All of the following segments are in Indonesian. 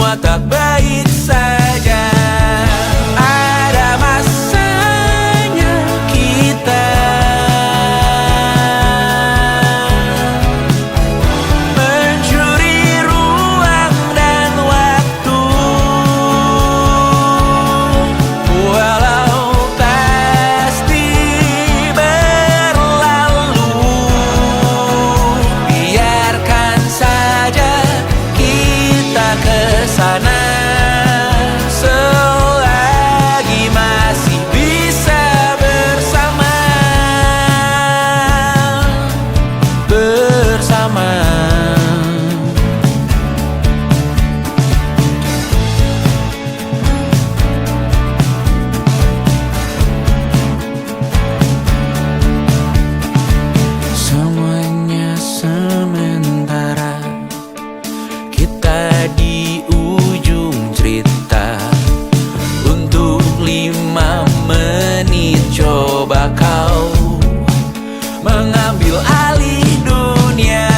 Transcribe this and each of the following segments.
semua tak baik saja. Ada masanya kita mencuri ruang dan waktu, walau pasti berlalu. Biarkan saja kita kesana selagi masih bisa bersama. Semuanya sementara, kita di ujung cerita. Untuk 5 menit coba kau mengambil alih dunia.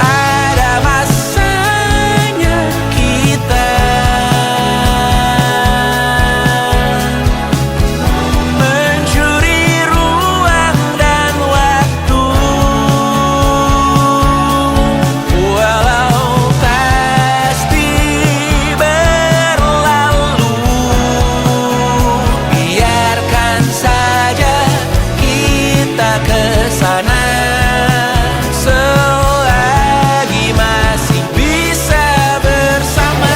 Ada masanya kita mencuri ruang dan waktu, walau pasti berlalu. Biarkan saja kita kesana selagi masih bisa bersama.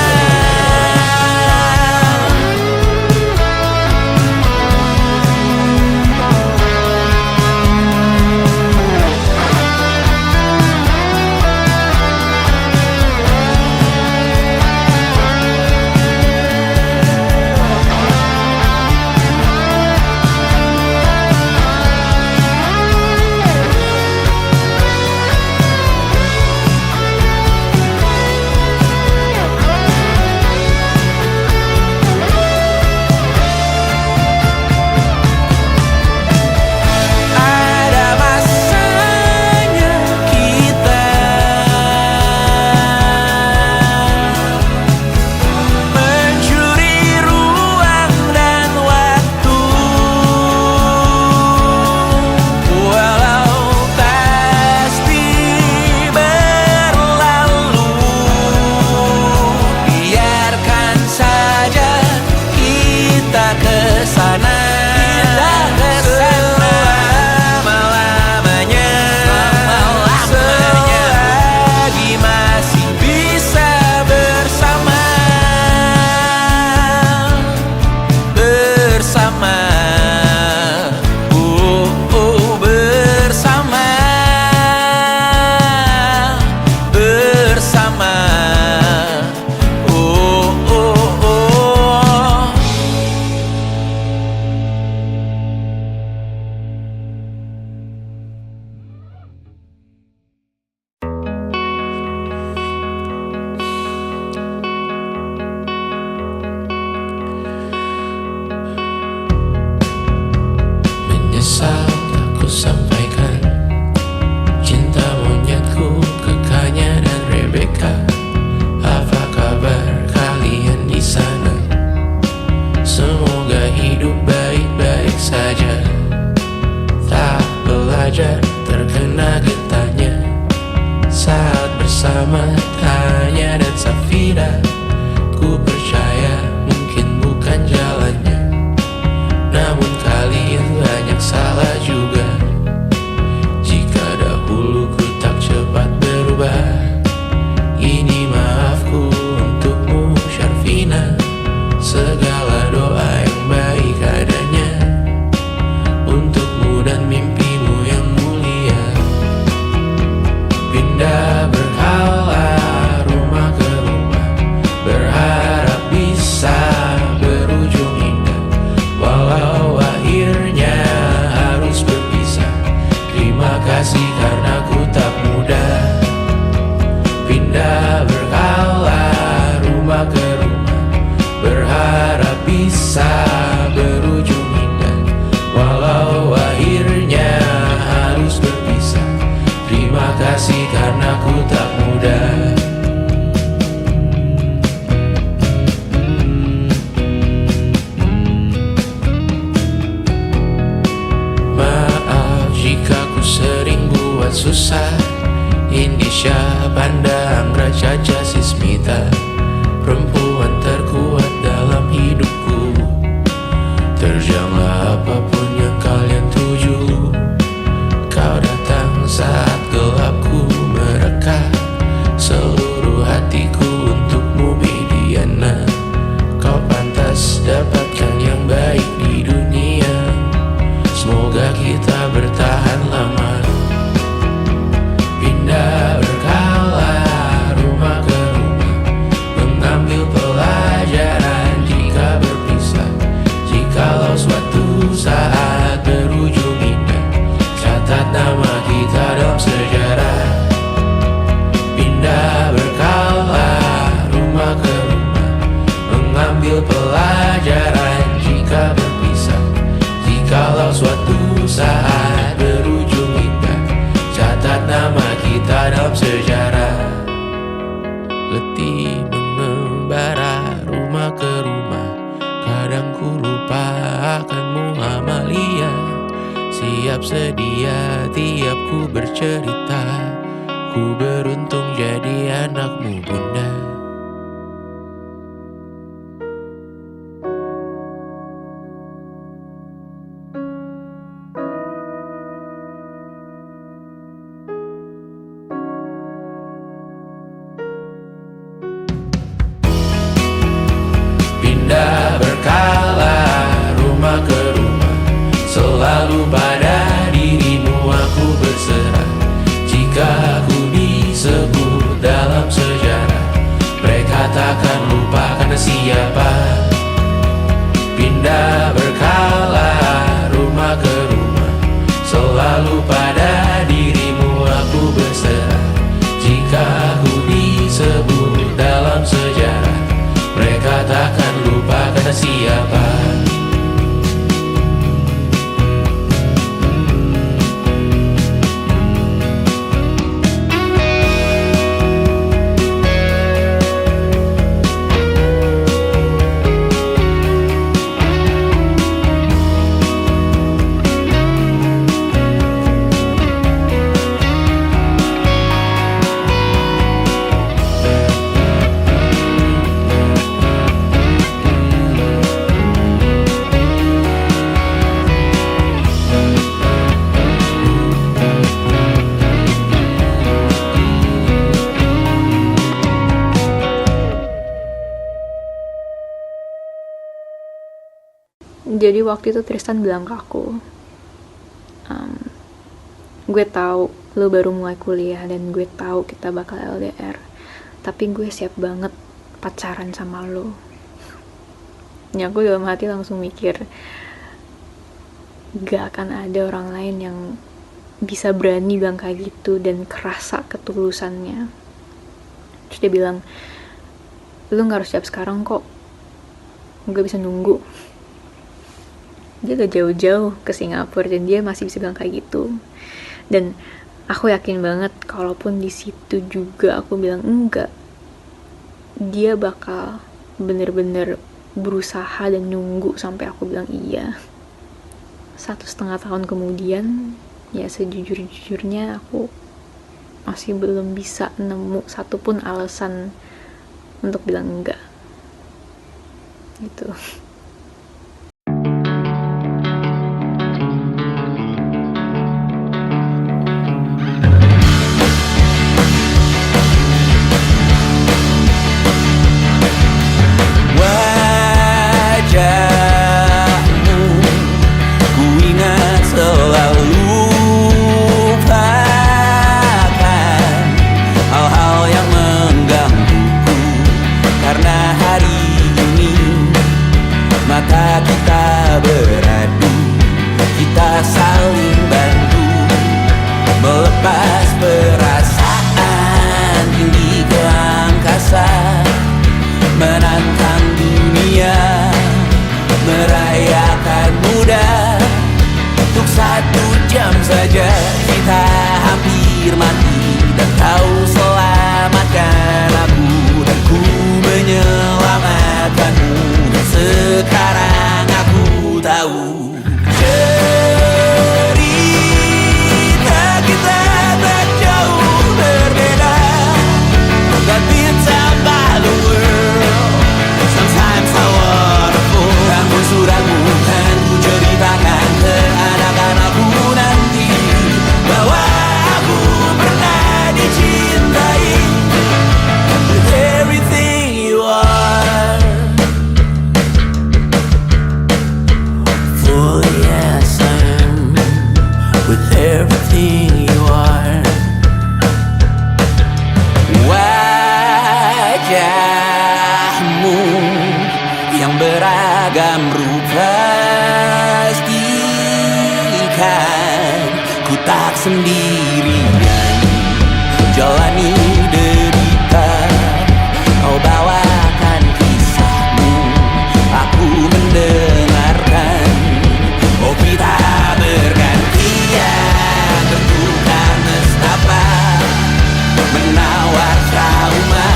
Ada masanya kita mencuri ruang dan waktu, walau pasti berlalu. Biarkan saja kita kesana selama-lamanya, selagi masih bisa bersama. Bersama, bersama, bersama, oh. Menyesal tak ku sampaikan cinta monyetku ke Kanya dan Rebecca. Apa kabar kalian di sana? Semoga hidup baik-baik saja. Tak belajar terkena getahnya saat bersama Tanya dan Safira. Ku percaya mungkin bukan jalannya, namun kalian banyak salah juga. Jika dahulu ku tak cepat berubah, ini maafku untukmu Syarfina. Segala doa yang baik adanya untukmu dan mimpimu yang mulia. Pindah berhala rumah ke rumah, berharap bisa letih mengembara rumah ke rumah. Kadang ku lupa akanmu Amalia. Siap sedia tiap ku bercerita. Ku beruntung jadi anakmu bunda. Pindah berkala rumah ke rumah, selalu pada dirimu aku berserah. Jika aku disebut dalam sejarah, mereka takkan lupa karena siapa. Pindah berkala rumah ke rumah, selalu pada dirimu aku berserah. Jika aku disebut dalam sejarah, mereka takkan lupa karena siapa. Jadi waktu itu Tristan bilang ke aku, gue tahu lo baru mulai kuliah dan gue tahu kita bakal LDR, tapi gue siap banget pacaran sama lo. Ya aku dalam hati langsung mikir, gak akan ada orang lain yang bisa berani bilang kayak gitu dan kerasa ketulusannya. Terus dia bilang, lo gak harus siap sekarang kok, gue bisa nunggu. Dia udah jauh-jauh ke Singapura dan dia masih bisa bilang kayak gitu. Dan aku yakin banget kalaupun di situ juga aku bilang enggak, dia bakal bener-bener berusaha dan nunggu sampai aku bilang iya. 1,5 tahun kemudian, ya sejujur-jujurnya aku masih belum bisa nemu satupun alasan untuk bilang enggak gitu. Saja kita hampir mati dan kau selamatkan aku dan ku menyelamatkanmu. Dan sekarang aku tahu cerita kita tak jauh berbeda. But it's about the world. Sometimes how wonderful. Ramu-ramu kan ku ceritakan ke anak-anakku nanti bahwa aku pernah dicintai with everything you are. For yes I am with everything you are. Wajahmu yang beragam rupa pastikan ku tak sendirian jalani derita. Kau bawakan kisahmu, aku mendengarkan. Oh kita bergantian bertukar nestapa, menawar trauma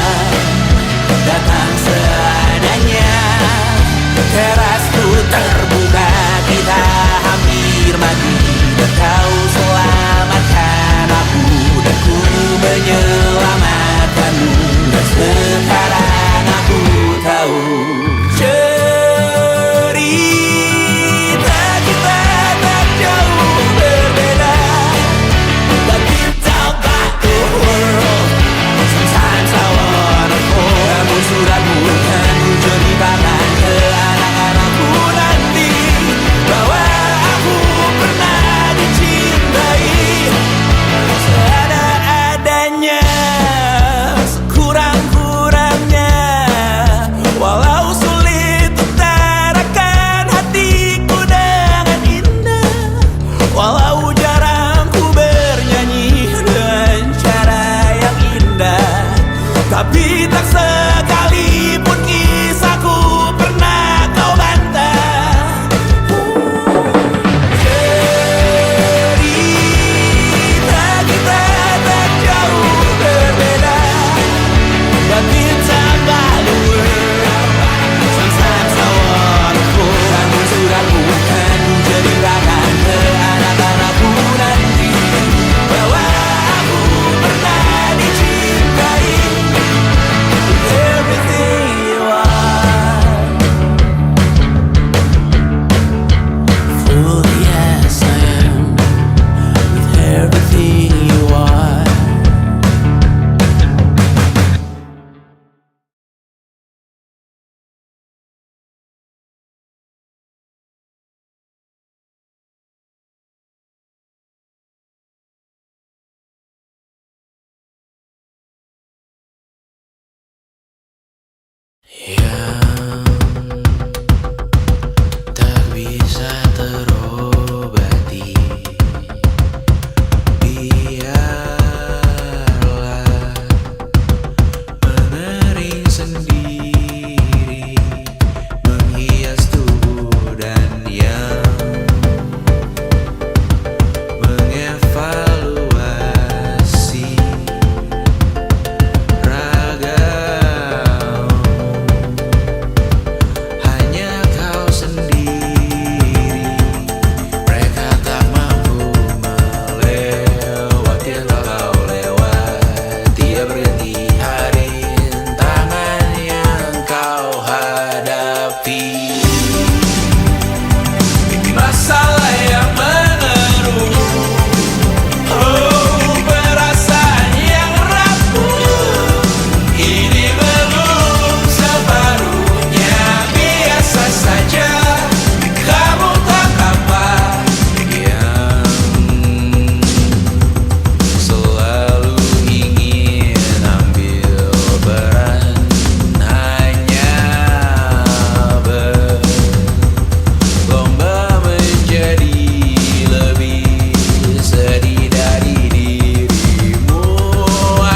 Tak sekalipun kisahku pernah kau bantah. Cerita kita tak jauh berbeda, but it's about the world. Sometimes I wanna fall. Namun suratku kan menceritakan ke anak-anakku nanti bahwa aku pernah dicintai. Everything you are, fully as I am, with everything you are. Yang tak bisa terobati, biarlah mengering sendiri, menghias tubuh dan yang mengevaluasi ragam. Hanya kau sendiri, mereka tak mampu melewati yang kau lewati. Tidak berhenti hari tangan yang kau hadapi. Masalah yang mengeruh, oh perasaan yang rapuh. Ini belum separuhnya, biasa saja. Kamu tak apa yang selalu ingin ambil peran, hanya berlomba menjadi lebih sedih dari dirimu.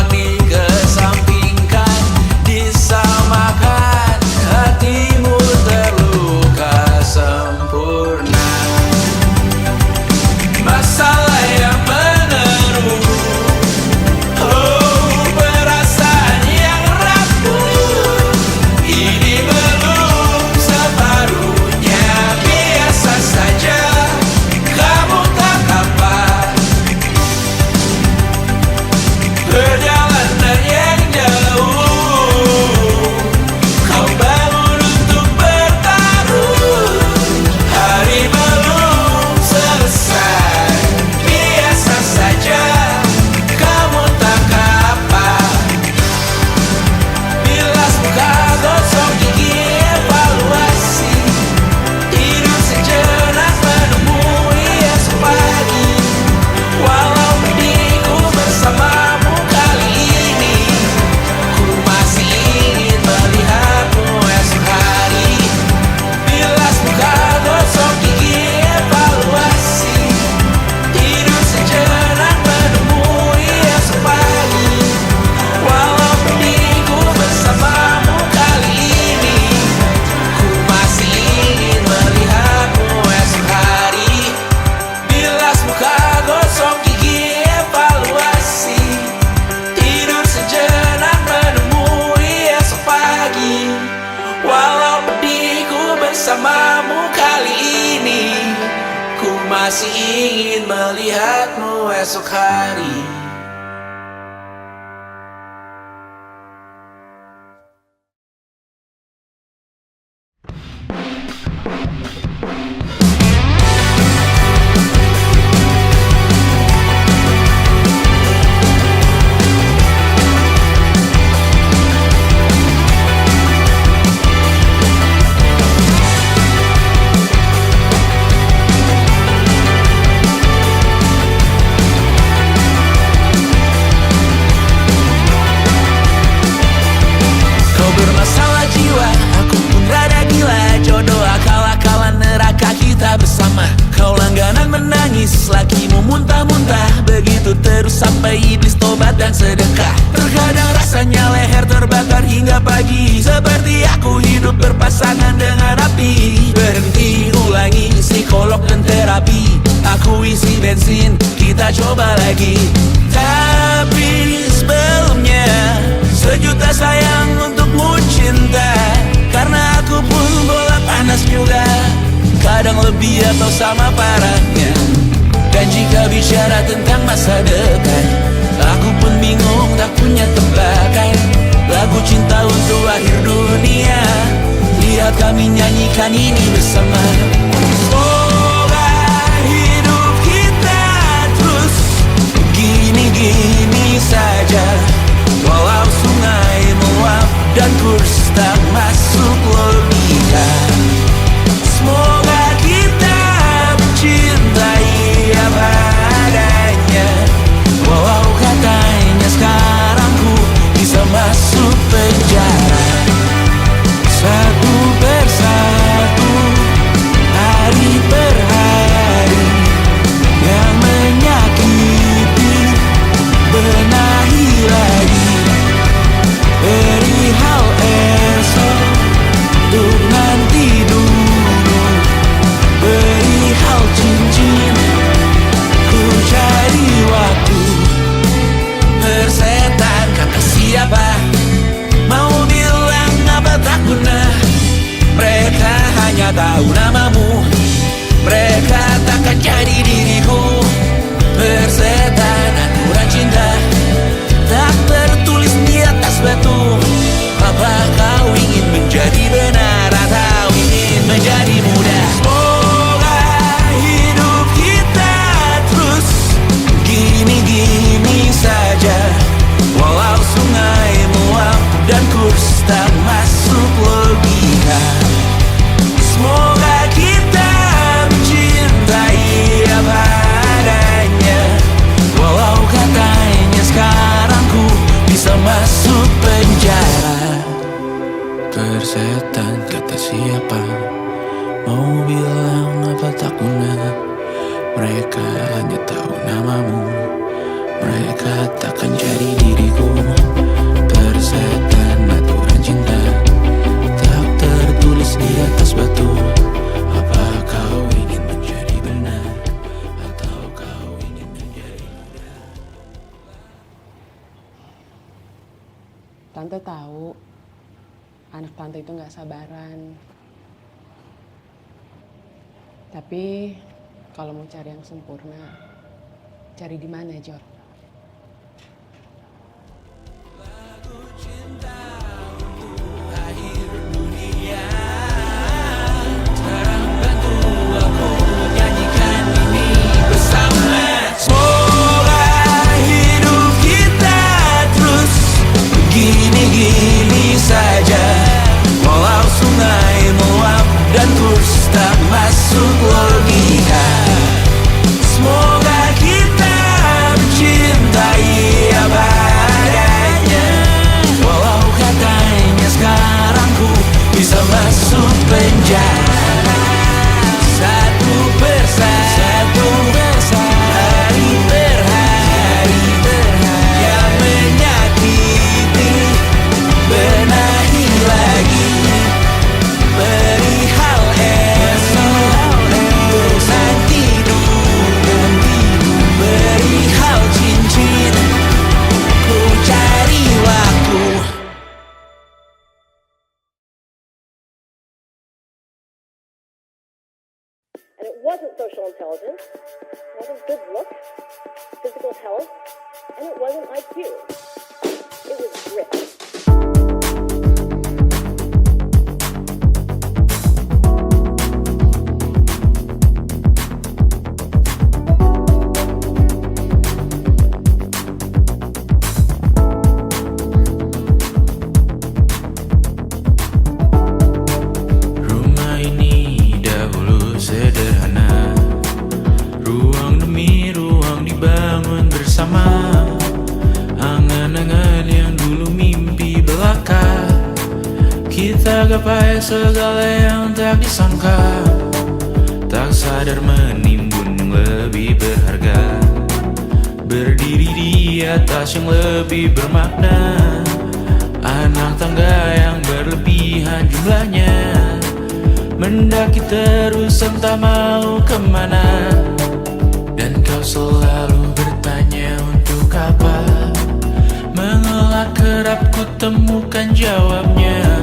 Dikesampingkan, disamakan, hatimu terluka sempurna. Masalah yang meneruh, oh perasaan yang rapuh. Ini belum separuhnya, biasa saja. Kamu tak apa. Perjalanan yang jauh, kau bangun untuk bertaruh. Hari belum selesai, biasa saja. Kamu tak apa. Bilas muka, gosok gigi, evaluasi. Tidur sejenak, menemui esok pagi. Walau pedihku bersamamu kali ini, ku masih ingin melihatmu esok hari. Bilas muka, gosok gigi, evaluasi. Tidur sejenak, menemui esok pagi. Walau pedihku bersamamu kali ini, ku masih ingin melihatmu esok hari. Bilas muka, gosok gigi, evaluasi. Tidur sejenak, menemui esok pagi. Walau pedihku bersamamu kali ini, ku masih ingin melihatmu esok hari. sampai iblis tobat dan sedekah. Terkadang rasanya leher terbakar kita coba lagi. Tapi sebelumnya sejuta sayang untukmu cinta, karena aku pun bola panas juga, kadang lebih atau sama parahnya. Dan jika bicara tentang masa depan, aku pun bingung tak punya tebakan. Lagu cinta untuk akhir dunia, lihat kami nyanyikan ini bersama. Semoga hidup kita terus gini-gini saja, walau sungai meluap dan kurs tak masuk logika. Semoga kita mencintai apa adanya, walau katanya sekarang ku bisa masuk penjara. Satu persatu, hari per hari, yang menyakiti benahi lagi. Perihal esok, untuk nanti dulu. Perihal cincin, ku cari waktu. Persetan kata siapa, mau bilang apa tak guna. Mereka hanya tahu namamu, mereka takkan jadi diriku. Persetan aturan cinta, tak tertulis di atas batu. Apa kau ingin menjadi benar atau ingin menjadi muda? Semoga hidup kita terus gini-gini saja, walau sungai meluap dan kurs tak masuk logika. Semoga kita mencintai apa adanya, walau katanya sekarang ku bisa masuk penjara. Persetan kata siapa, mau bilang apa tak guna. Mereka hanya tahu namamu, mereka takkan jadi diriku. Persetan aturan cinta, tak tertulis di atas batu. Apa kau ingin menjadi benar atau kau ingin menjadi muda? Tante tahu anak tante itu gak sabaran. Tapi kalau mau cari yang sempurna, cari di mana, Jor? Gini-gini saja, walau sungai meluap dan kurs tak masuk logika. Semoga kita mencintai apa adanya, walau katanya sekarang ku bisa masuk penjara. Satu persatu, hari per hari, yang menyakiti benahi lagi. Perihal esok, untuk nanti dulu. Perihal cincin, ku cari waktu. And it wasn't social intelligence, it wasn't good looks, physical health, and it wasn't IQ. It was grit. Rumah ini dahulu sederhana, ruang demi ruang dibangun bersama. Angan-angan yang dulu mimpi belaka, kita gapai segala yang tak disangka. Tak sadar menimbun yang lebih berharga, berdiri di atas yang lebih bermakna. Anak tangga yang berlebihan jumlahnya, mendaki terus entah mau kemana. Dan kau selalu bertanya untuk apa. Mengelak kerap ku temukan jawabnya.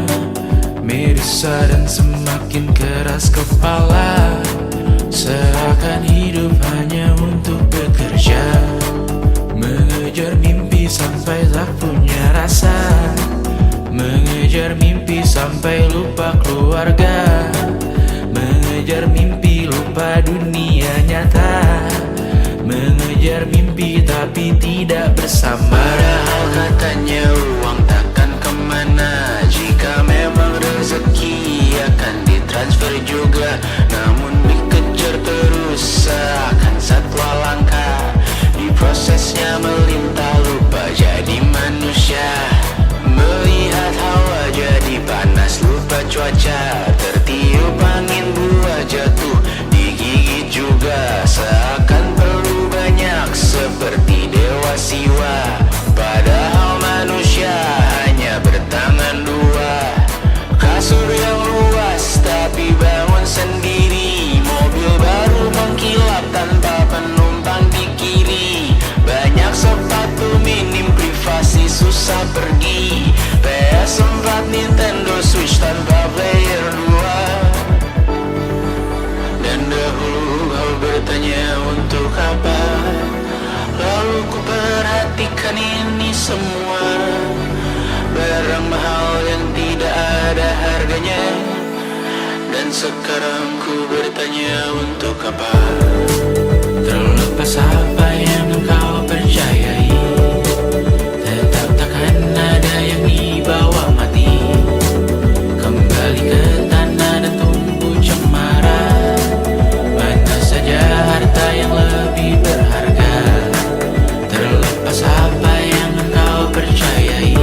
Merisa dan semakin keras kepala. Seakan hidup hanya untuk bekerja. Mengejar mimpi sampai tak punya rasa. Mengejar mimpi sampai lupa keluarga. Mengejar mimpi lupa dunia nyata. Mengejar mimpi tapi tidak bersama. Padahal katanya uang takkan kemana. Jika memang rezeki akan ditransfer juga. Namun dikejar terus seakan satwa langka. Di prosesnya melintah lupa jadi manusia. Melihat hawa jadi panas lupa cuaca. Tertiup angin buah jatuh digigit juga. Seakan perlu banyak seperti dewa siwa. Padahal manusia hanya bertangan dua. Kasur yang luas tapi bangun sendiri. Mobil baru mengkilap tanpa penumpang di kiri. Banyak sepatu minim privasi susah pergi. PS4 Nintendo Switch tanpa player 2. Dan dahulu kau bertanya untuk apa. Lalu ku perhatikan ini semua. Barang mahal yang tidak ada harganya. Dan sekarang ku bertanya untuk apa. Terlepas apa yang engkau percayai, tetap takkan ada yang dibawa mati. Kembali ke tanah dan tumbuh cemara. Mana saja harta yang lebih berharga. Terlepas apa yang engkau percayai,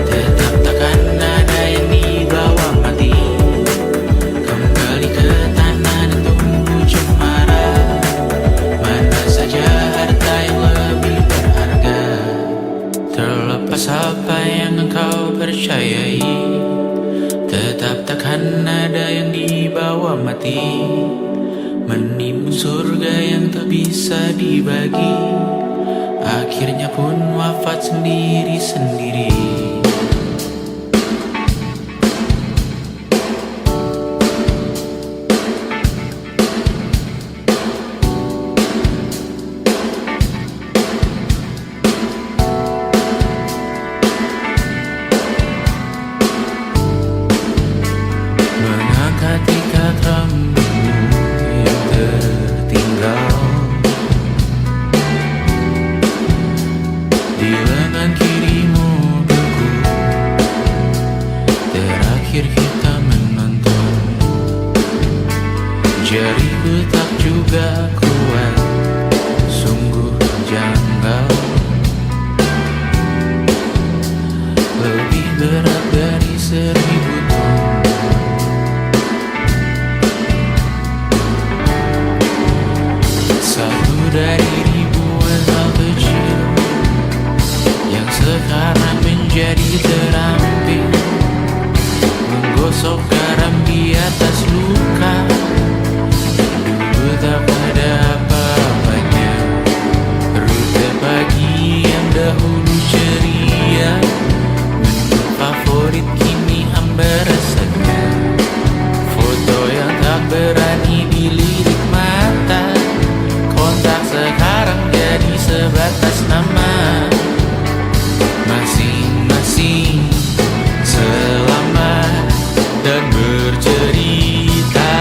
tetap takkan ada yang dibawa mati. Kembali ke tanah dan tumbuh cemara. Mana saja harta yang lebih berharga. Terlepas apa yang engkau percayai, tetap takkan ada yang dibawa mati. Menimbun surga yang tak bisa dibagi. Akhirnya pun wafat sendiri-sendiri. Mengangkat ikat rambutmu yang tertinggal di lengan kirimu beku. Terakhir kita menonton. Jariku tak juga kuat. Sungguh janggal. Lebih berat dari 1000 ton. Satu dari ribuan hal kecil yang sekarang menjadi terampil. Menggosok garam di atas luka. Dulu tak ada apa-apanya. Rute pagi yang dahulu ceria. Menu favorit kini hambar rasanya. Foto yang tak berani dilirik mata. Kontak sekarang jadi sebatas nama. Masing-masing selamat dan bercerita.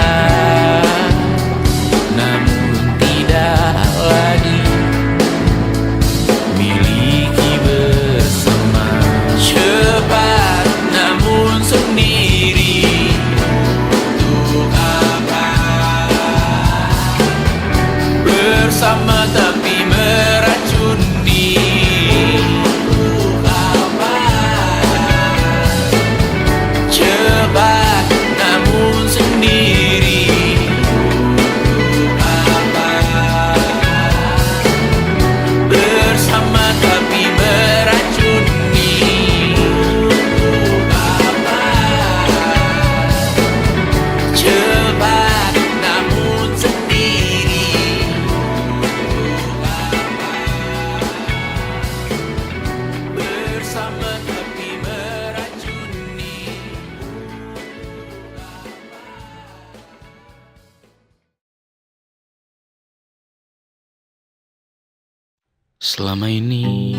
Selama ini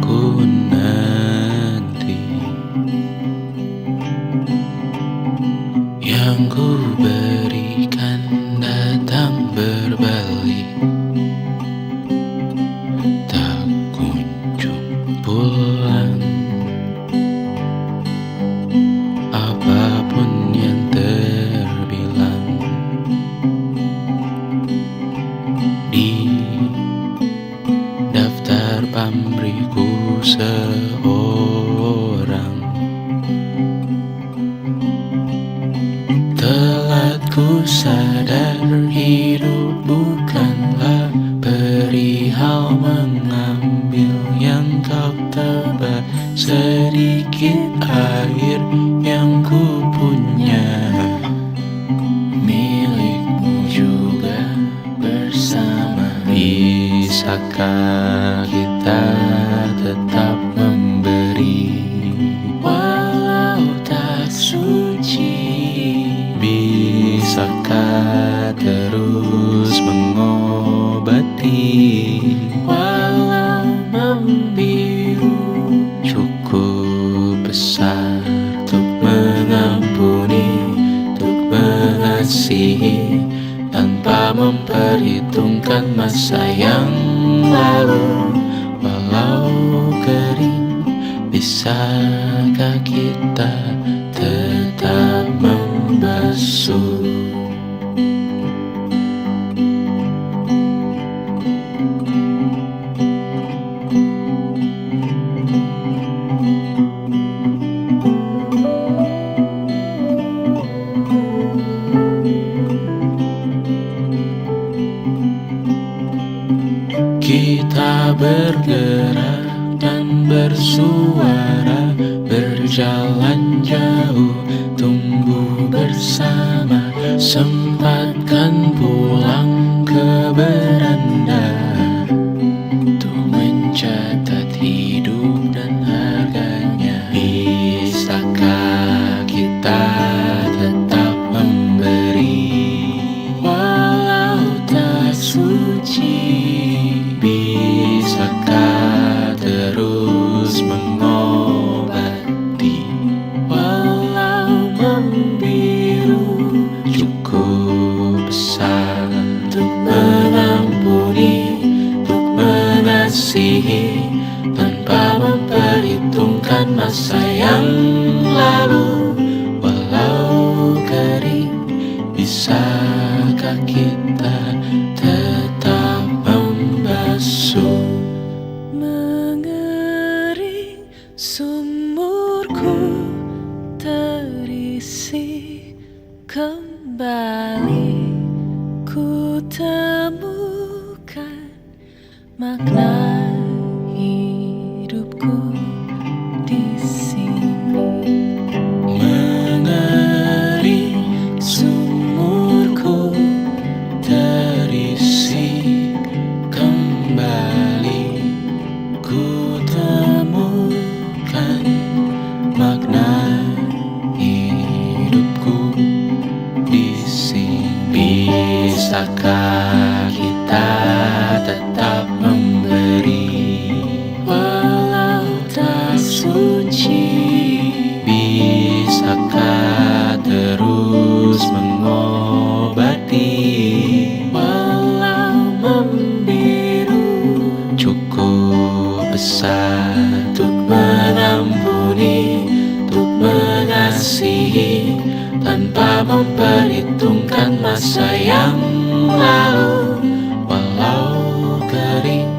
ku nanti yang ku berikan datang berbalik, tak kunjung pulang. Apapun yang terbilang di daftar pamrihku seorang, telah ku sadar hidup bukanlah perihal mengambil yang kau tebak. Sedikit air yang ku punya milikmu juga bersama. Bisakah kita tetap memberi walau tak suci? Bisakah terus mengobati walau membiru? Cukup besar untuk mengampuni, untuk mengasihi, tanpa memperhitungkan masa yang lalu. Walau kering, bisakah kita tetap membasuh? Kita bergerak dan bersuara, berjalan jauh, tumbuh bersama. Sempatkan pulang ke beranda untuk mencatat hidup dan harganya. Bisakah kita tetap memberi walau tak suci? Bisakah terus mengobati walau membiru? Cukup besar untuk mengampuni, untuk mengasihi, tanpa memperhitungkan masa yang lalu. Walau kering, bisakah kita tetap membasuh? Mengering sumurku terisi kembali, ku temukan makna hidupku di sini. Mengering sumurku terisi kembali, ku temukan makna hidupku di sini. Bisakah kita tetap memberi walau tak suci? Bisakah terus mengobati walau membiru? Cukup besar untuk mengampuni, untuk mengasihi, tanpa memperhitungkan masa yang lalu. Walau kering,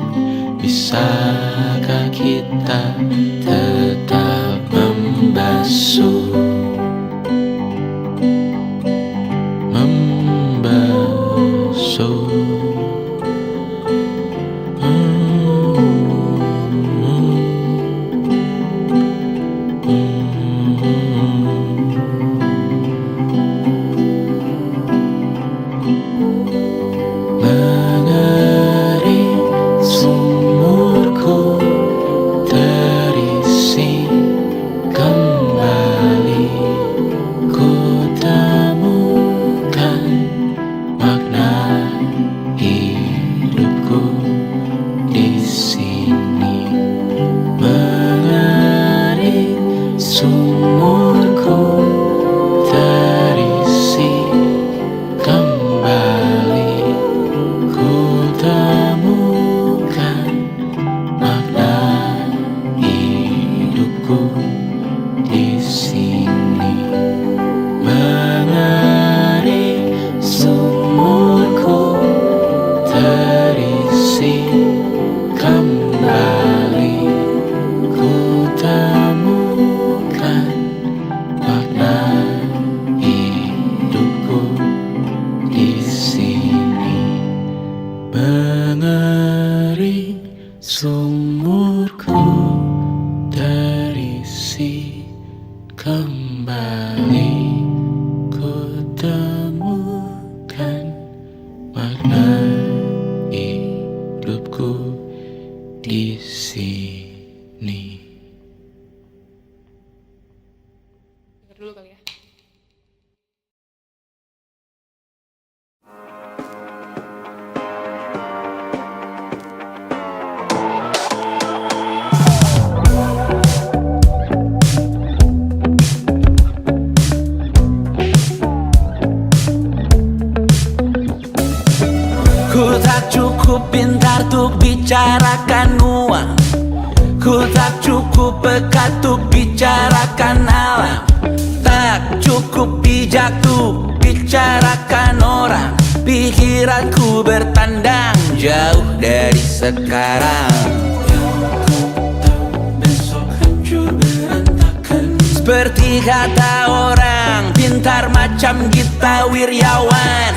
bisakah kita tetap membasuh? Membasuh. Mengering sumurku terisi kembali, Ku tak cukup pekat untuk bicarakan alam, tak cukup bijak untuk bicarakan orang. Pikiranku bertandang jauh dari sekarang. Seperti kata orang pintar macam Gita Wirjawan,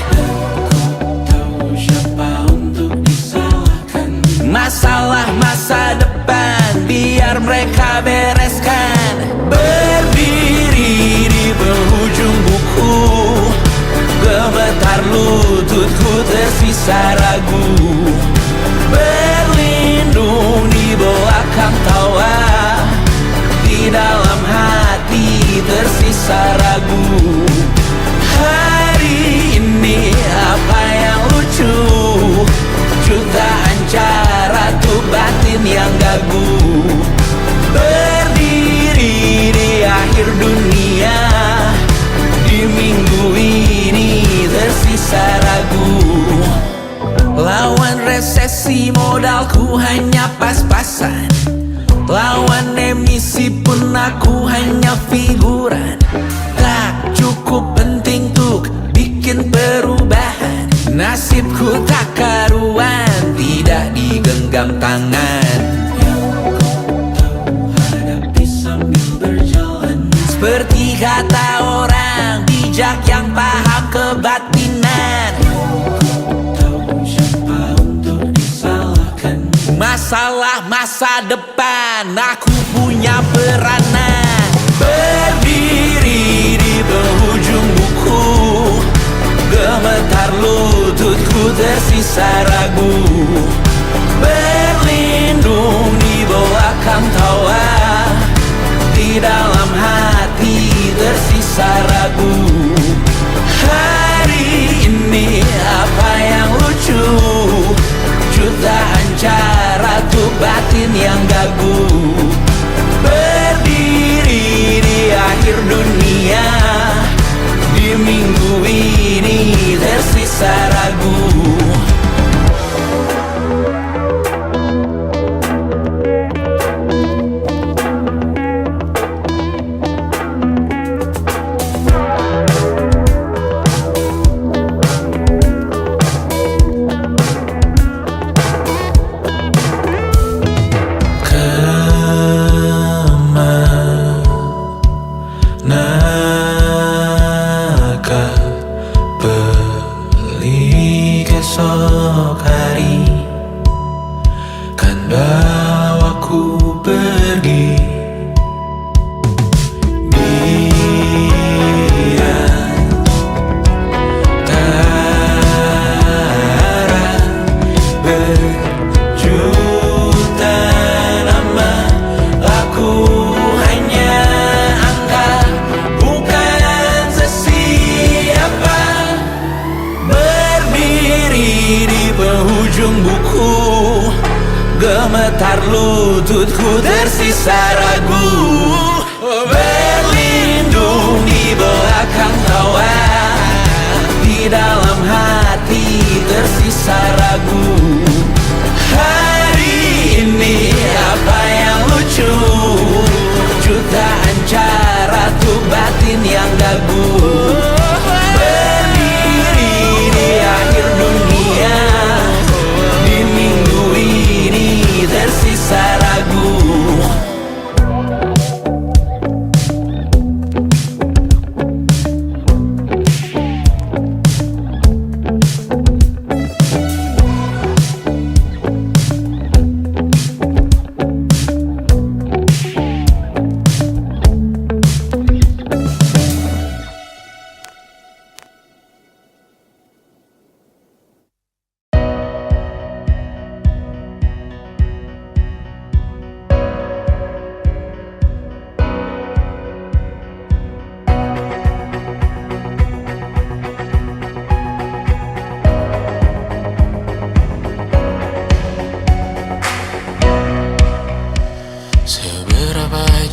masalah masa depan biar mereka bereskan. Berdiri di penghujung buku, gemetar lututku tersisa ragu. Berlindung di belakang tawa, di dalam hati tersisa ragu. Hari ini apa yang lucu? Jutaan cara tuh batin yang gagu. Berdiri di akhir dunia, di minggu ini tersisa ragu. Lawan resesi modalku hanya pas-pasan, lawan emisi pun aku hanya figuran. Tak cukup penting untuk bikin perubahan. Nasibku tak karuan, tidak digenggam tangan. Seperti kata orang bijak yang paham kebatinan, masalah masa depan aku punya peranan. Berdiri di penghujung buku, gemetar lututku tersisa ragu. Berlindung di belakang tawa, di dalam hati tersisa ragu. Hari ini apa yang lucu? Jutaan cara tuh batin yang gagu. Berdiri di akhir dunia, di minggu ini tersisa ragu. Esok hari kan bawaku pergi. Dia tara berjuta nama, aku hanya angka, bukan sesiapa. Berdiri di penghujung buku, gemetar lututku tersisa ragu. Berlindung di belakang tawa, di dalam hati tersisa ragu. Hari ini apa yang lucu? Jutaan cara tuh batin yang gagu. Berdiri di akhir dunia, di minggu ini tersisa ragu.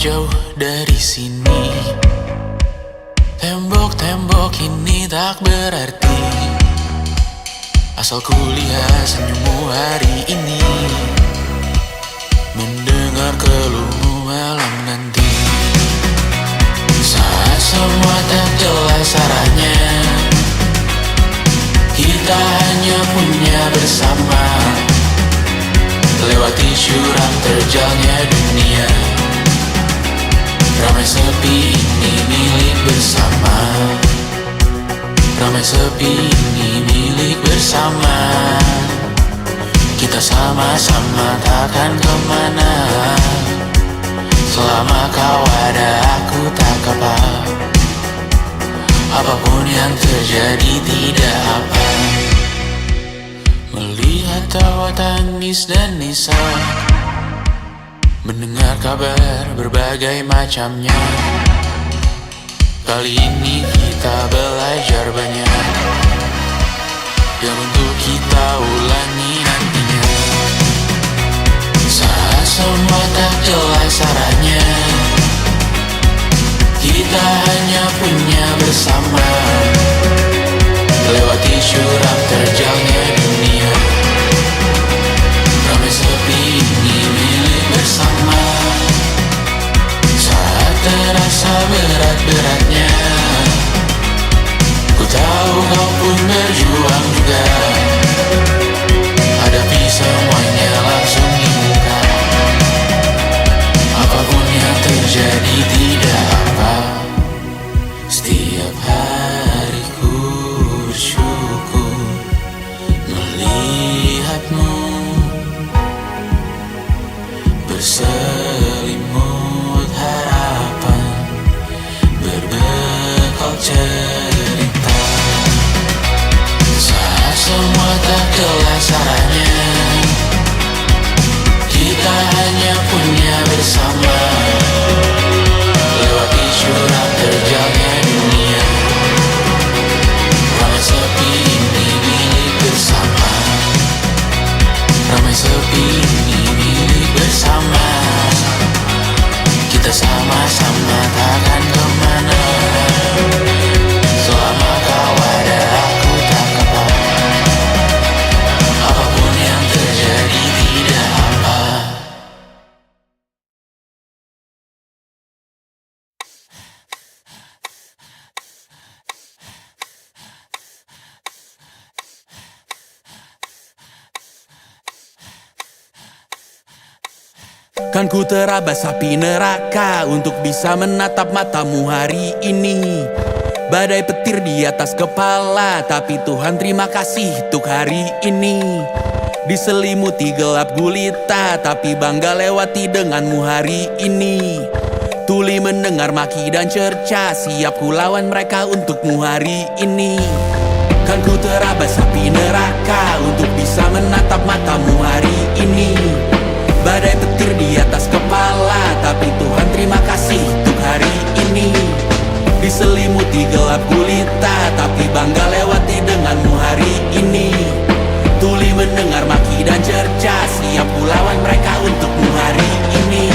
jauh dari sini. Tembok-tembok ini tak berarti, asal ku lihat senyummu hari ini. Mendengar mendengar keluhmu malam nanti. Saat semua tak jelas arahnya, kita hanya punya bersama, lewati syurang terjalnya dunia. Ramai sepi ini milik bersama, ramai sepi ini milik bersama. Kita sama-sama takkan kemana, selama kau ada aku tak apa. Apapun yang terjadi tidak apa. Melihat tawa tangis dan nisa, mendengar kabar berbagai macamnya. Kali ini kita belajar banyak yang untuk kita ulangi nantinya. Saat semua tak jelas arahnya, kita hanya punya bersama, lewati syurang terjalnya dunia. Ramai sepi ini milik bersama, saat terasa berat-beratnya. Ku tahu kau pun berjuang juga, hadapi semuanya langsung di muka. Apapun yang terjadi tidak apa. Setiap hari ku bersyukur melihatmu berselimut harapan, berbekal cerita. Saat semua tak jelas arahnya, kita hanya punya bersama, lewati syurang terjalnya dunia. Ramai sepi ini milik bersama, ramai sepi ini milik bersama. Kita sama-sama takkan kemana, selama kau ada aku tak apa. Apapun yang terjadi tidak apa. Kan ku terabas api neraka untuk bisa menatap matamu hari ini. Badai petir di atas kepala, tapi Tuhan terima kasih untuk hari ini. Diselimuti gelap gulita, tapi bangga lewati denganmu hari ini. Tuli mendengar maki dan cerca, siap ku lawan mereka untukmu hari ini. Kan ku terabas api neraka untuk bisa menatap matamu hari ini. Badai petir di atas kepala, tapi Tuhan terima kasih untuk hari ini. Diselimuti gelap gulita, tapi bangga lewati denganmu hari ini. Tuli mendengar maki dan cerca, siap ku lawan mereka untukmu hari ini.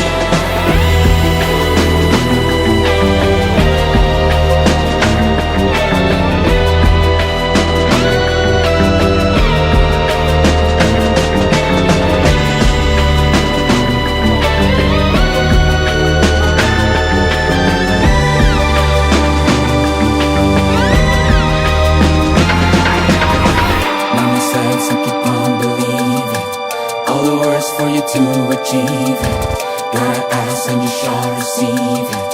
To achieve it, gotta ask and you shall receive it.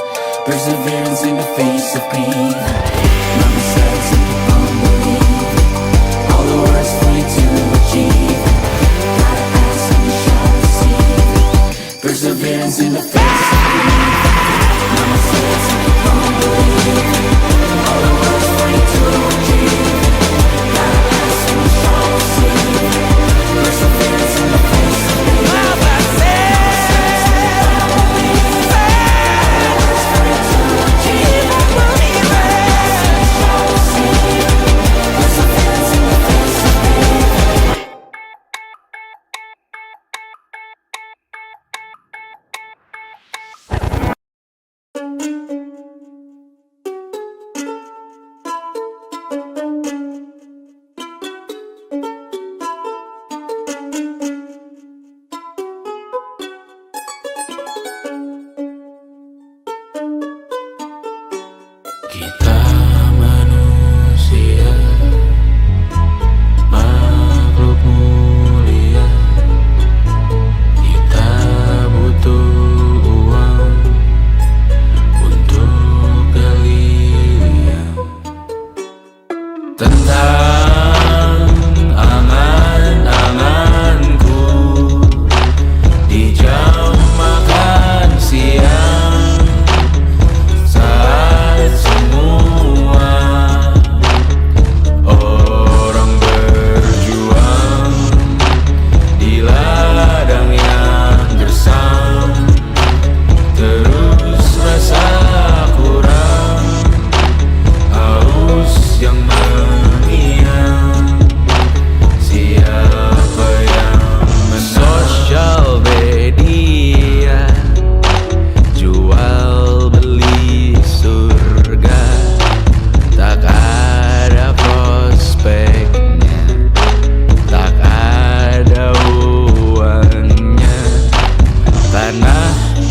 Perseverance in the face of grief. Mama says and keep on believing. All the words for you to achieve it. Gotta ask and you shall receive it. Perseverance in the face of grief. Mama says and keep on believing. All the words for you to achieve it. Gotta ask and you shall receive it. Perseverance in the face of grief.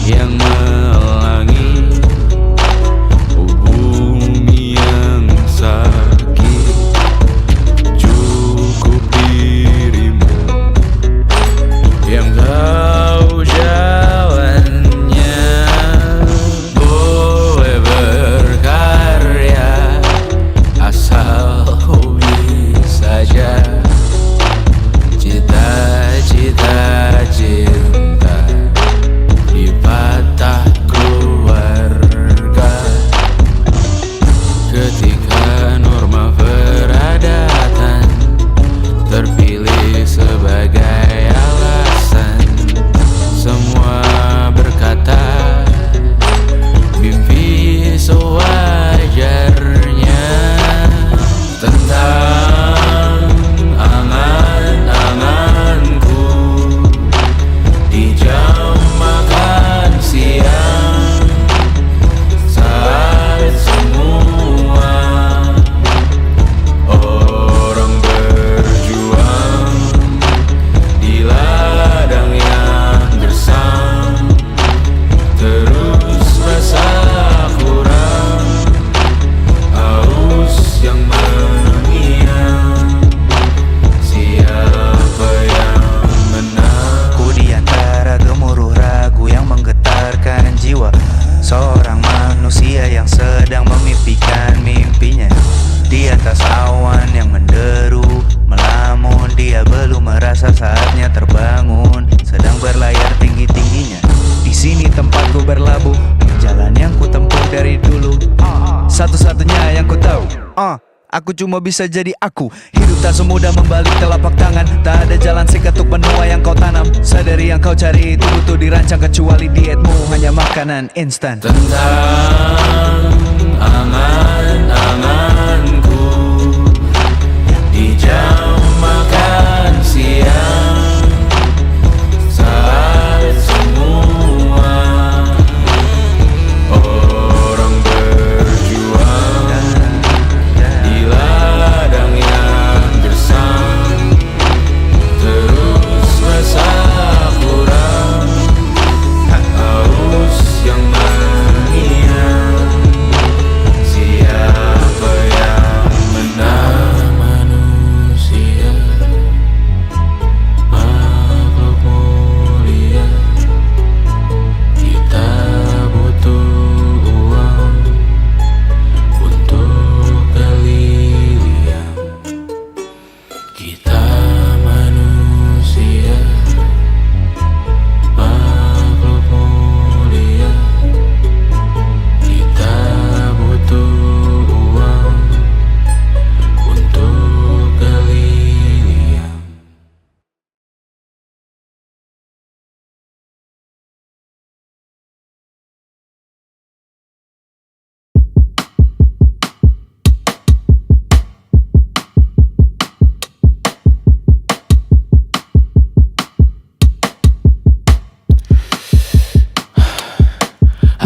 yang melangit, bumi yang sakit. Cukup dirimu yang tahu jalannya. Boleh berkarya asal hobi saja. Cita-cita cinta dipatah keluarga. Ketika norma peradatan terpilih sebagai alasan, semua berkata mimpi sewajarnya. Tentang angan-anganku di jam makan siang, saat semua orang berjuang di ladang yang gersang, terus rasa kurang, haus yang mengiang. Siapa yang menang? Ku di antara gemuruh ragu yang menggetarkan jiwa seorang manusia yang sedang memimpikan mimpinya. Di atas awan yang menderu, melamun, dia belum merasa saatnya terbangun, sedang berlayar tinggi-tingginya. Di sini tempatku berlabuh, jalan yang ku tempuh dari dulu, satu-satunya yang ku tahu. Aku cuma bisa jadi aku. Hidup tak semudah membalik telapak tangan. Tak ada jalan seketuk benua yang kau tanam. Sadari yang kau cari itu butuh dirancang, kecuali dietmu hanya makanan instan. Tentang angan-anganku di jam makan siang, saat semua orang berjuang di ladang yang gersang, terus rasa kurang, haus yang mengiang. Siapa yang menang? Manusia, makhluk mulia. Kita butuh uang untuk keliliang. Kita manusia, makhluk mulia. Kita butuh uang untuk keliliang.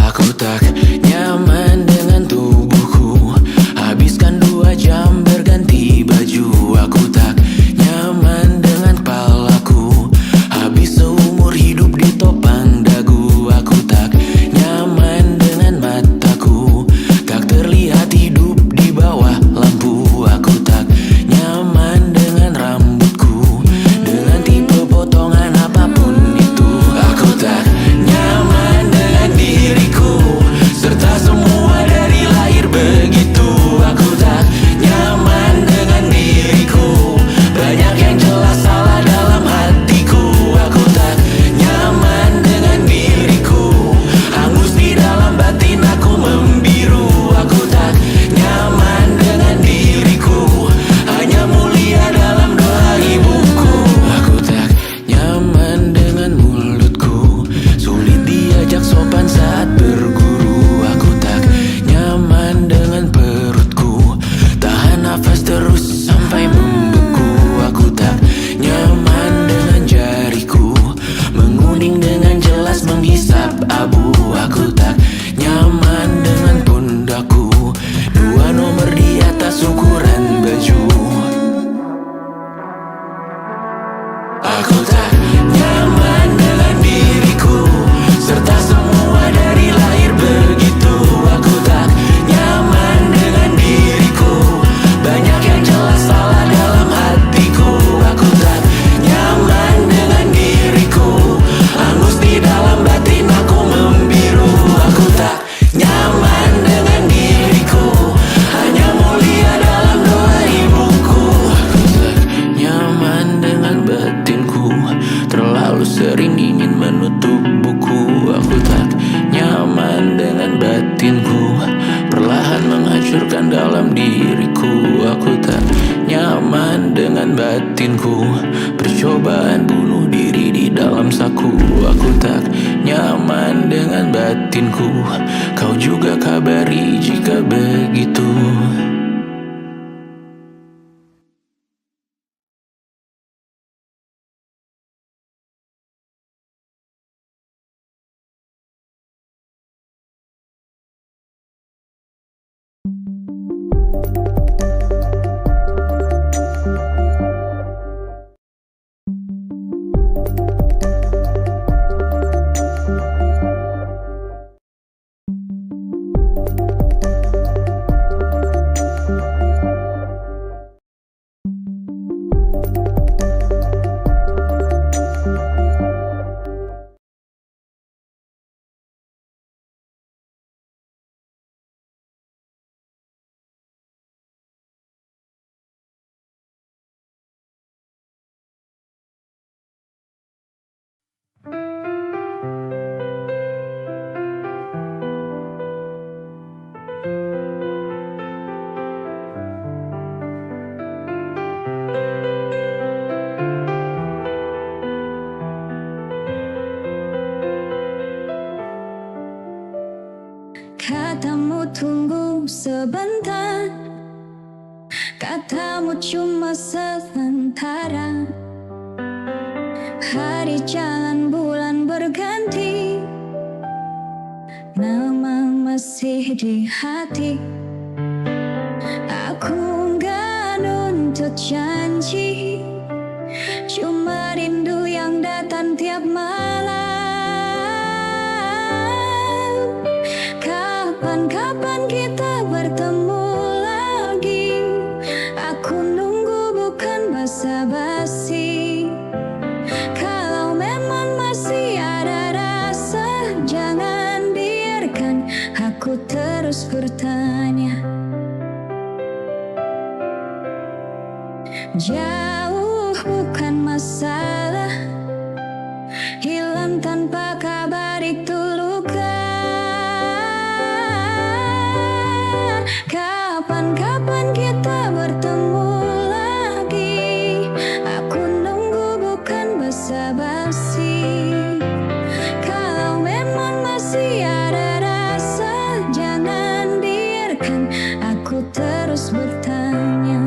Aku tak nyaman dengan tubuhku, habiskan 2 jam berganti baju. Aku tak nyaman dengan kepalaku, habis seumur hidup ditopang dagu. Aku tak nyaman dengan mataku, tak terlihat hidup di bawah lampu. Aku tak nyaman dengan rambutku, dengan tipe potongan apapun itu. Aku tak nyaman dengan diriku, serta semua dari lahir begitu. Aku tak nyaman dengan diriku, banyak yang jelas salah dalam hatiku. Aku tak nyaman dengan diriku, hangus di dalam batin aku membiru. Aku tak nyaman dengan diriku, hanya mulia dalam doa ibuku. Aku tak nyaman dengan mulutku, sulit diajak sopan saat berguru. Aku tak nyaman dengan perutku, tahan nafas terus sampai membeku. Aku tak nyaman dengan jariku, menguning dengan jelas menghisap abu. Aku tak nyaman dengan pundakku, 2 nomor di atas ukuran baju. Aku tak nyaman dengan diriku, serta semua batinku. Percobaan bunuh diri di dalam saku. Aku tak nyaman dengan batinku. Kau juga kabari jika begitu. Katamu tunggu sebentar, katamu cuma sementara. Hari jalan bulan berganti, nama masih di hati. Aku nggak nuntut janji, cuma rindu yang datang tiap malam. Kapan kita bertemu lagi? Aku nunggu bukan basa-basi. Kalau memang masih ada rasa, jangan biarkan aku terus bertanya. Jauh bukan masalah, hilang tanpa kabar itu luka. Kapan kita bertemu lagi? Aku nunggu bukan basa-basi. Kalau memang masih ada rasa, jangan biarkan aku terus bertanya.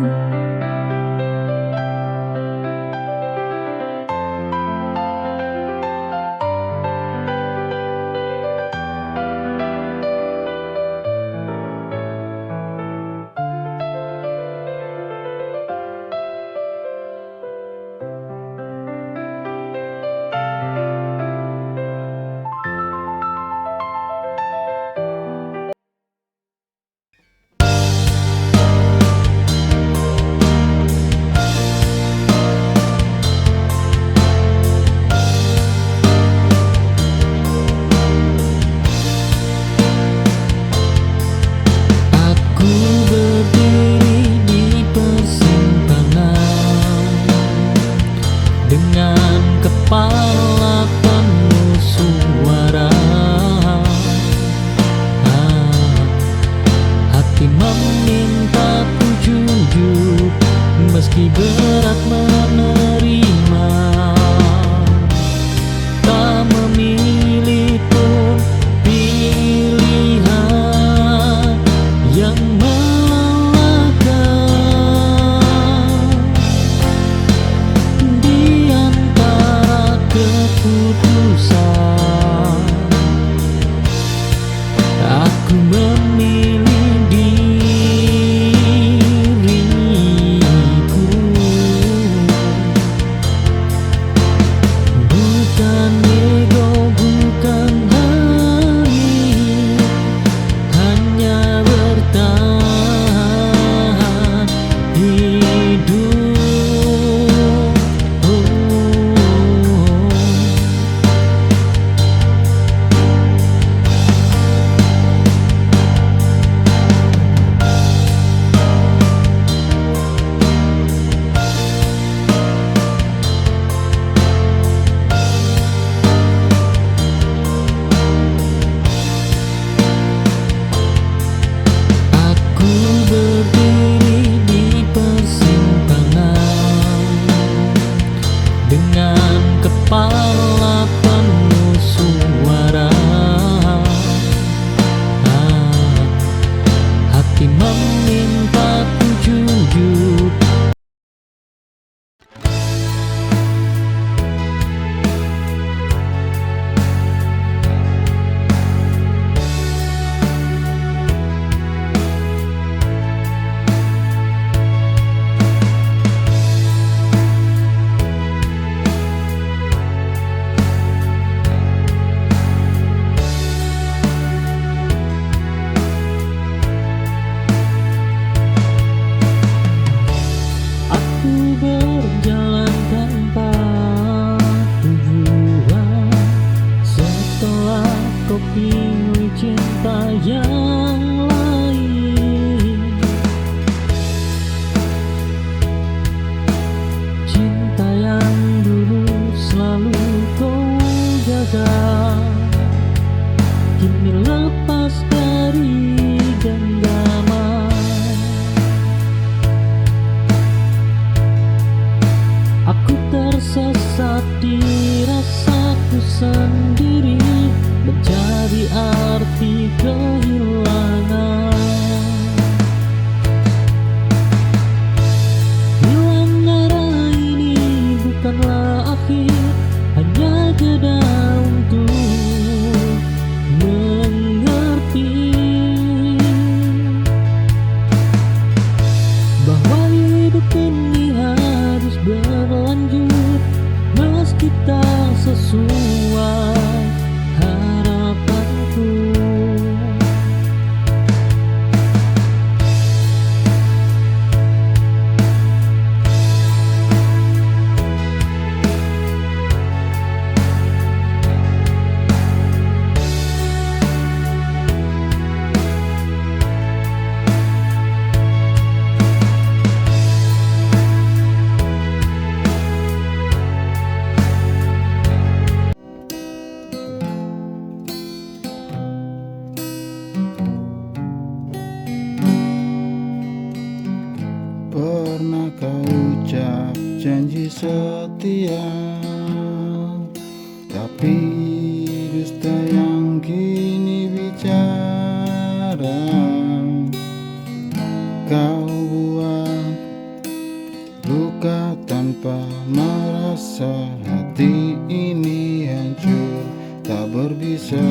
kau pilih cinta yang lain. Cinta yang dulu selalu kau jaga, kini lepas dari genggaman. Aku tersesat di rasaku sendiri, mencari arti kehilangan. Hilang arah ini bukanlah akhir, hanya jeda untuk mengerti bahwa hidup ini harus berlanjut meski tak sesuai harapanku. Pernah kau ucap janji setia, tapi dusta yang kini bicara. Kau buat luka tanpa merasa, hati ini hancur tak berbisa.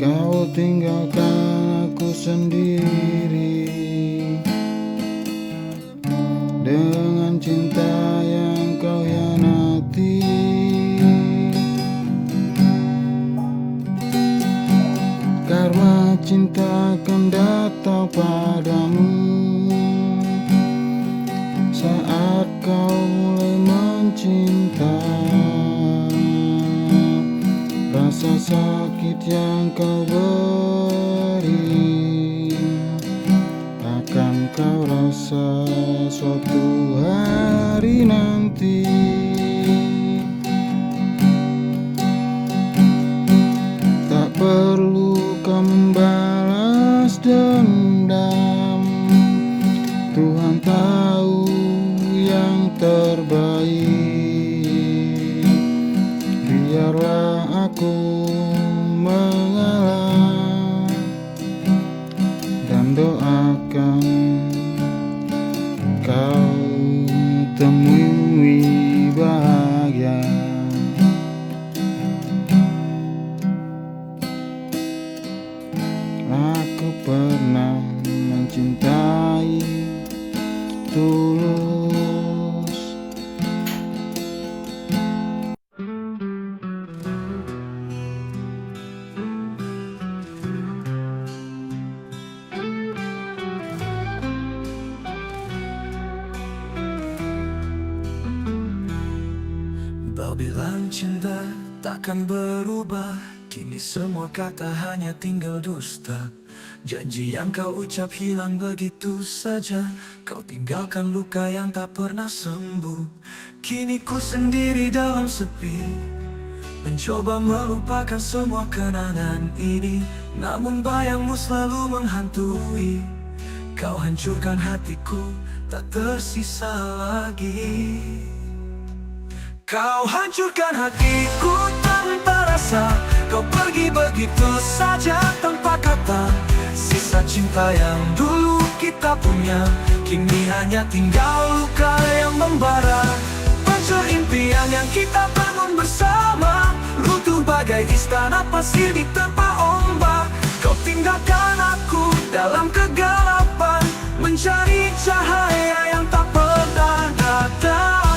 Kau tinggalkan aku sendiri dengan cinta yang kau hianati. Karena cinta akan datang padamu saat kau mulai mencinta. Rasa sakit yang kau beri akan kau rasa suatu hari nanti. Tak perlu kau membalas dendam, Tuhan tahu yang terbaik. Biarlah aku mengalah dan doakan kau temui bahagia. Aku pernah mencintai tulus. Kau bilang cinta takkan berubah, kini semua kata hanya tinggal dusta. Janji yang kau ucap hilang begitu saja, kau tinggalkan luka yang tak pernah sembuh. Kini ku sendiri dalam sepi, mencoba melupakan semua kenangan ini. Namun bayangmu selalu menghantui, kau hancurkan hatiku, tak tersisa lagi. Kau hancurkan hatiku tanpa rasa, kau pergi begitu saja tanpa kata. Sisa cinta yang dulu kita punya, kini hanya tinggal luka yang membara. Hancur impian yang kita bangun bersama, runtuh bagai istana pasir diterpa ombak. Kau tinggalkan aku dalam kegelapan, mencari cahaya yang tak pernah datang.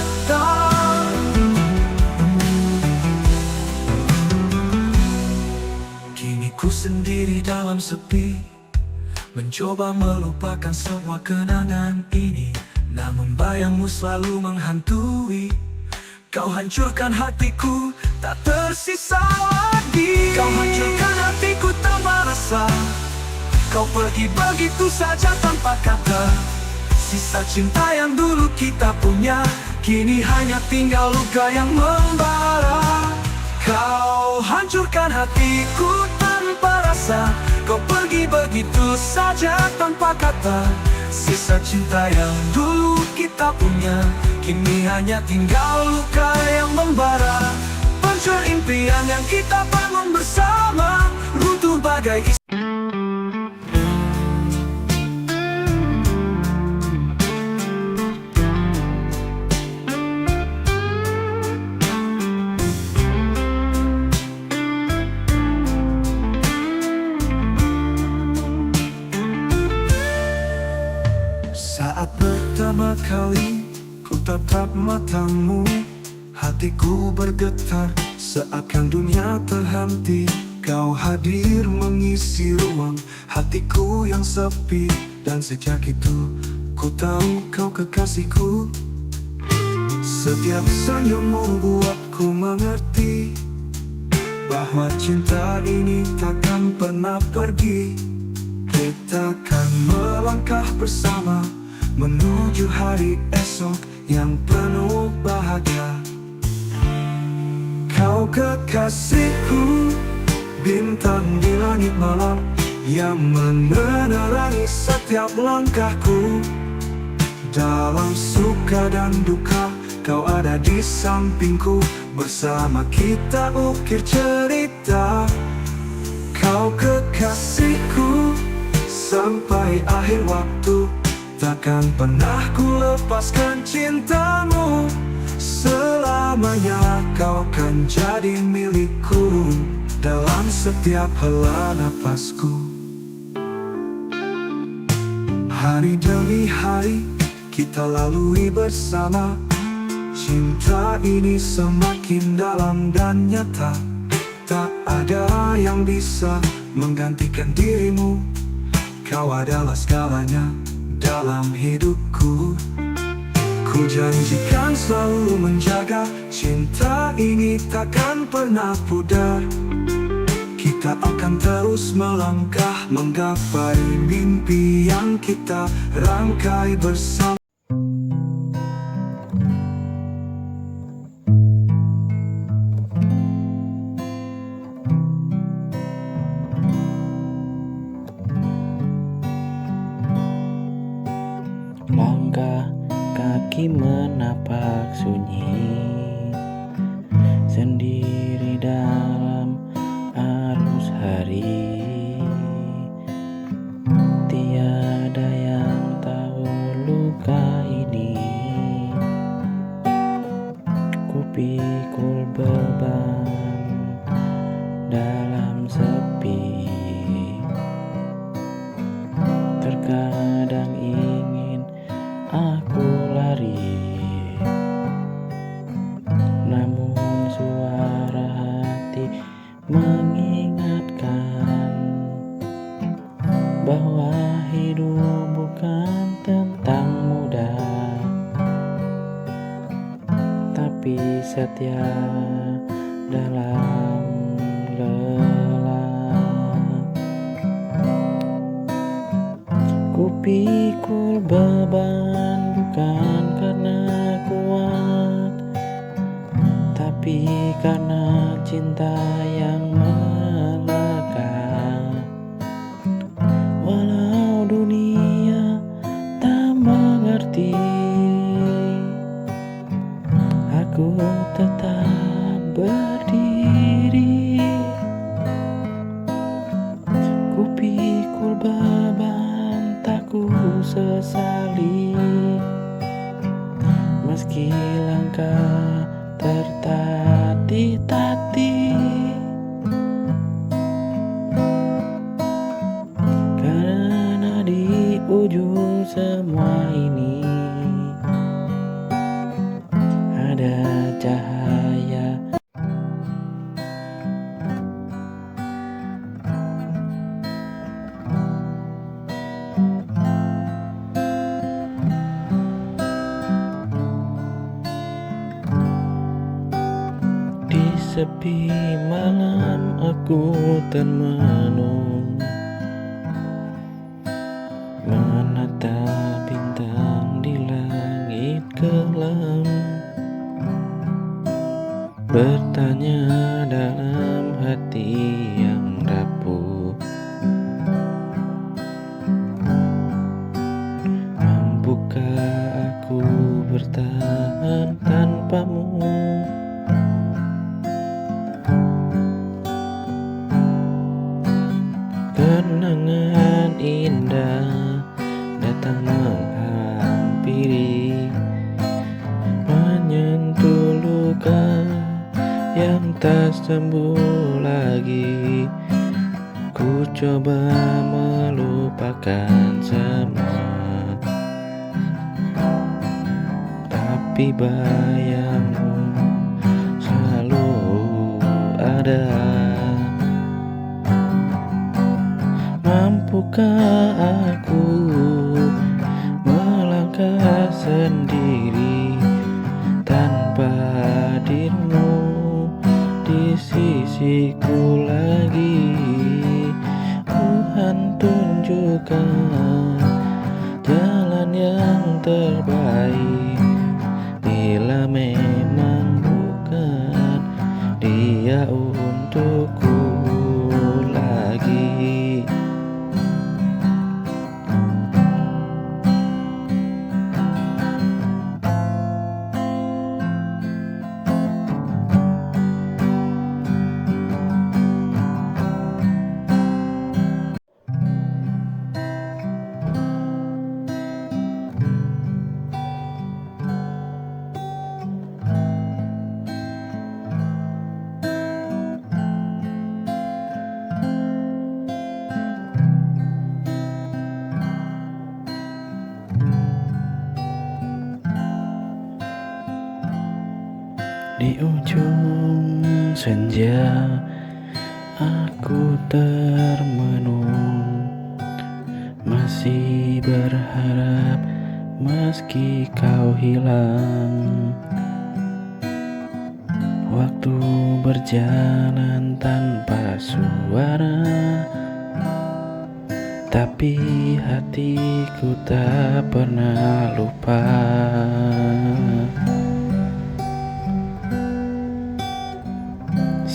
Kini ku sendiri dalam sepi, mencoba melupakan semua kenangan ini. namun bayangmu selalu menghantui. Kau hancurkan hatiku, tak tersisa lagi. Kau hancurkan hatiku tanpa rasa. Kau pergi begitu saja tanpa kata. Sisa cinta yang dulu kita punya, kini hanya tinggal luka yang membara. Kau hancurkan hatiku tanpa rasa. Kau pergi begitu saja tanpa kata. Sisa cinta yang dulu kita punya, kini hanya tinggal luka yang membara. Hancur impian yang kita bangun bersama, runtuh bagai saat pertama kali ku tatap matamu, hatiku bergetar seakan dunia terhenti. Kau hadir mengisi ruang hatiku yang sepi, dan sejak itu ku tahu kau kekasihku. Setiap senyummu buatku mengerti bahwa cinta ini takkan pernah pergi. Kita akan melangkah bersama menuju hari esok yang penuh bahagia. Kau kekasihku, bintang di langit malam yang menerangi setiap langkahku. Dalam suka dan duka, kau ada di sampingku. Bersama kita ukir cerita. Kau kekasihku, sampai akhir waktu takkan pernah ku lepaskan cintamu. Selamanya kau kan jadi milikku dalam setiap hela napasku. Hari demi hari kita lalui bersama. Cinta ini semakin dalam dan nyata. Tak ada yang bisa menggantikan dirimu. Kau adalah segalanya dalam hidupku. Ku janjikan selalu menjaga cinta ini takkan pernah pudar. Kita akan terus melangkah menggapai mimpi yang kita rangkai bersama. Langkah kaki menapak sunyi sendiri dalam arus hari. Tiada yang tahu luka ini. Ku pikul beban dalam sepi. Terkadang ingin aku lari, namun suara hati mengingatkan bahwa hidup bukan tentang mudah, tapi setia dalam lelah. Ku pikul beban bukan karena kuat, tapi karena cinta yang melekat. Walau dunia tak mengerti, aku tetap berdiri. Ku pikul beban tak ku sesali, meski langkah tertatih-tatih. Karena di ujung semua ini ada cahaya. sepi malam aku termenung, menatap bintang di langit kelam, bertanya dalam hati yang rapuh, mampukah aku bertahan tanpamu? Kenangan indah datang menghampiri, menyentuh luka yang tak sembuh lagi. Ku coba melupakan semua, tapi bayangmu selalu ada. Mampukah aku melangkah sendiri tanpa hadirmu di sisiku lagi? Tuhan tunjukkan jalan yang terbaik, bila memang bukan dia untukku lagi. Di ujung senja aku termenung, masih berharap meski kau hilang. Waktu berjalan tanpa suara, tapi hatiku tak pernah lupa.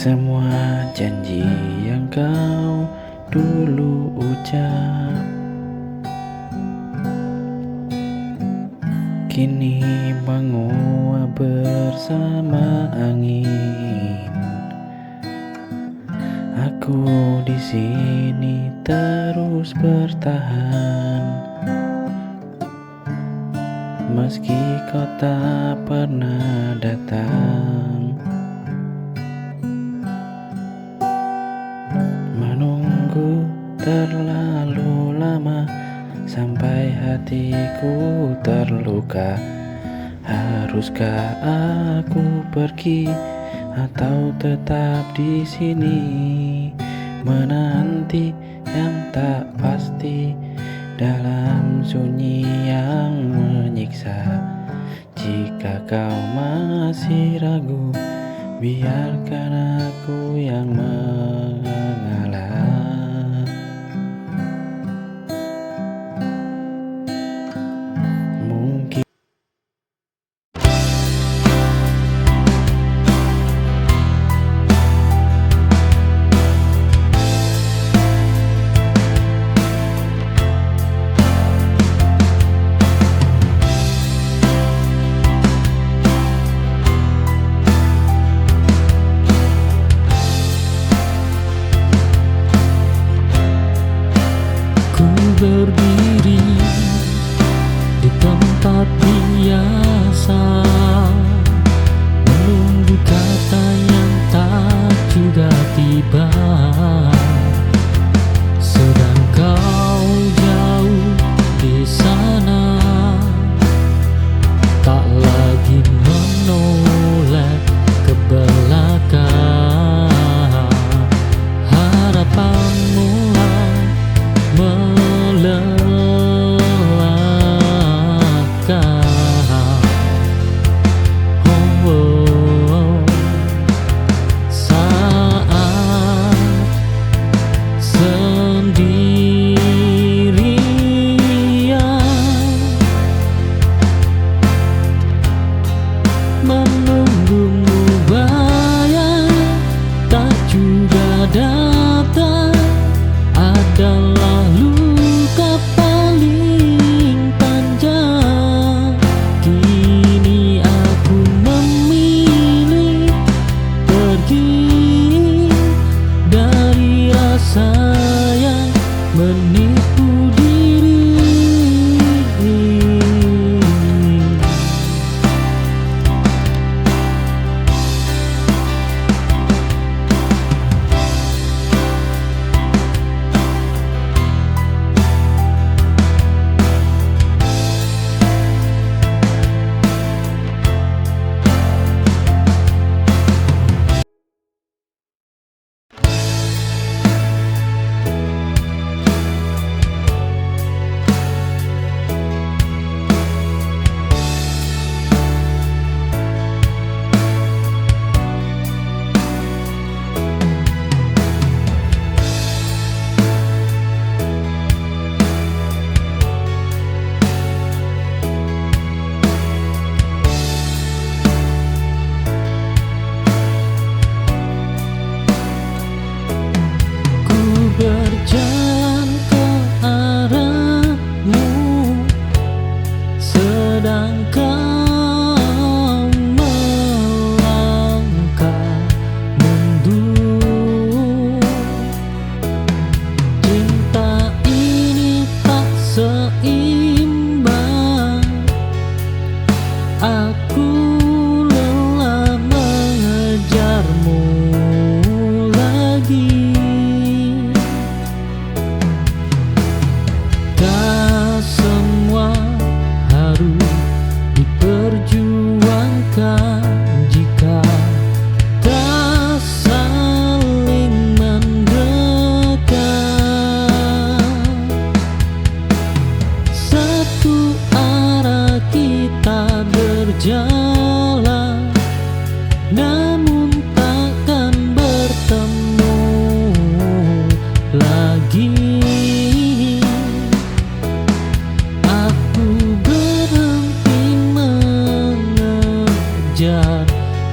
Semua janji yang kau dulu ucap kini menguap bersama angin. Aku di sini terus bertahan, meski kau tak pernah datang. Menunggu terlalu lama sampai hatiku terluka. Haruskah aku pergi atau tetap di sini menanti yang tak pasti dalam sunyi yang menyiksa? Jika kau masih ragu, biarkan aku yang mengalah. Mungkin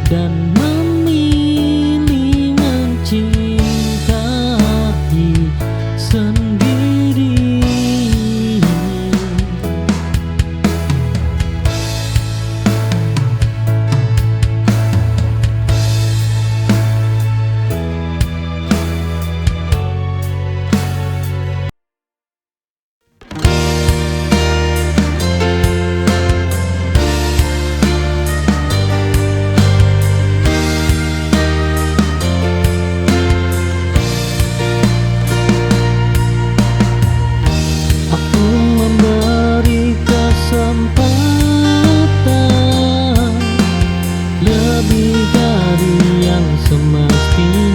dan memilih mencintai sendiri. Aku memberi kesempatan lebih dari yang semestinya.